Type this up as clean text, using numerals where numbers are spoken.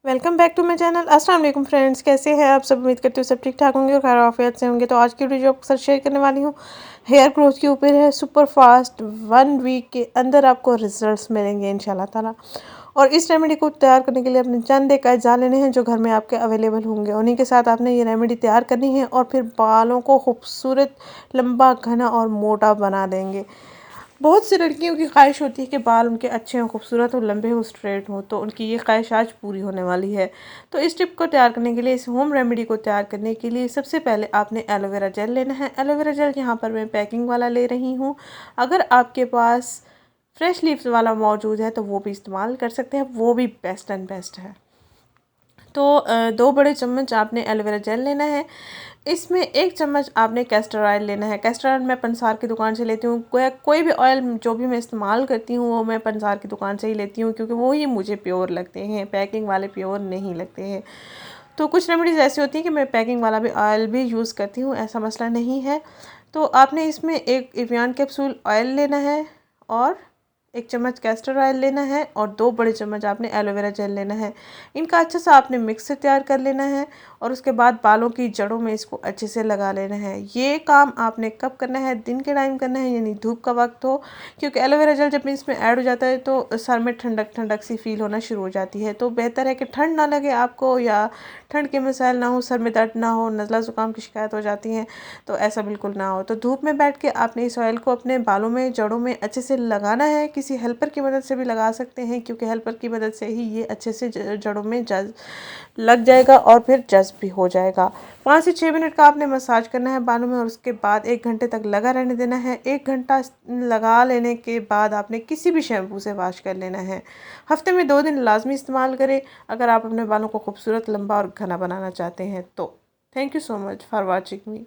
Welcome back to my channel. अस्सलाम वालेकुम friends, कैसे हैं आप सब। उम्मीद करती हूँ सब ठीक ठाक होंगे और खैर आफियत से होंगे। तो आज की वीडियो आपके साथ शेयर करने वाली हूँ हेयर ग्रोथ के ऊपर है। सुपर फास्ट 1 वीक के अंदर आपको रिजल्ट्स मिलेंगे इंशाल्लाह ताला। और इस रेमेडी को तैयार करने के लिए अपने चंद एक अज्जा लेने हैं जो घर में आपके अवेलेबल होंगे। उन्हीं के साथ आपने ये रेमेडी तैयार करनी है और फिर बालों को खूबसूरत, लंबा, घना और मोटा बना देंगे। बहुत सी लड़कियों की ख्वाहिश होती है कि बाल उनके अच्छे हों, खूबसूरत हो, लंबे हो, स्ट्रेट हो। तो उनकी ये ख्वाहिश आज पूरी होने वाली है। तो इस टिप को तैयार करने के लिए, इस होम रेमेडी को तैयार करने के लिए सबसे पहले आपने एलोवेरा जेल लेना है। एलोवेरा जेल यहाँ पर मैं पैकिंग वाला ले रही हूँ। अगर आपके पास फ्रेश लीव्स वाला मौजूद है तो वो भी इस्तेमाल कर सकते हैं, वो भी बेस्ट एंड बेस्ट है। तो 2 बड़े चम्मच आपने एलोवेरा जेल लेना है। इसमें 1 चम्मच आपने कैस्टर ऑयल लेना है। कैस्टर ऑयल मैं पंसार की दुकान से लेती हूँ। कोई भी ऑयल जो भी मैं इस्तेमाल करती हूँ वो मैं पंसार की दुकान से ही लेती हूँ, क्योंकि वो ही मुझे प्योर लगते हैं, पैकिंग वाले प्योर नहीं लगते हैं। तो कुछ रेमेडीज़ ऐसी होती हैं कि मैं पैकिंग वाला भी ऑयल भी यूज़ करती हूँ, ऐसा मसला नहीं है। तो आपने इसमें एक एवियन कैप्सूल ऑयल लेना है और 1 चम्मच कैस्टर ऑयल लेना है और 2 बड़े चम्मच आपने एलोवेरा जेल लेना है। इनका अच्छे से आपने मिक्स से तैयार कर लेना है और उसके बाद बालों की जड़ों में इसको अच्छे से लगा लेना है। ये काम आपने कब करना है, दिन के टाइम करना है, यानी धूप का वक्त हो, क्योंकि एलोवेरा जेल जब इसमें ऐड हो जाता है तो सर में ठंडक ठंडक सी फील होना शुरू हो जाती है। तो बेहतर है कि ठंड ना लगे आपको या ठंड के मसाइल ना हो, सर में दर्द ना हो, नज़ला ज़ुकाम की शिकायत हो जाती है, तो ऐसा बिल्कुल ना हो। तो धूप में बैठ के आपने इस ऑयल को अपने बालों में, जड़ों में अच्छे से लगाना है। किसी हेल्पर की मदद से भी लगा सकते हैं, क्योंकि हेल्पर की मदद से ही ये अच्छे से जड़ों में जज लग जाएगा और फिर जज्ब भी हो जाएगा। 5 से 6 मिनट का आपने मसाज करना है बालों में और उसके बाद 1 घंटे तक लगा रहने देना है। 1 घंटा लगा लेने के बाद आपने किसी भी शैम्पू से वॉश कर लेना है। हफ्ते में 2 दिन लाजमी इस्तेमाल करें अगर आप अपने बालों को खूबसूरत, लंबा और घना बनाना चाहते हैं तो। Thank you so much for watching me.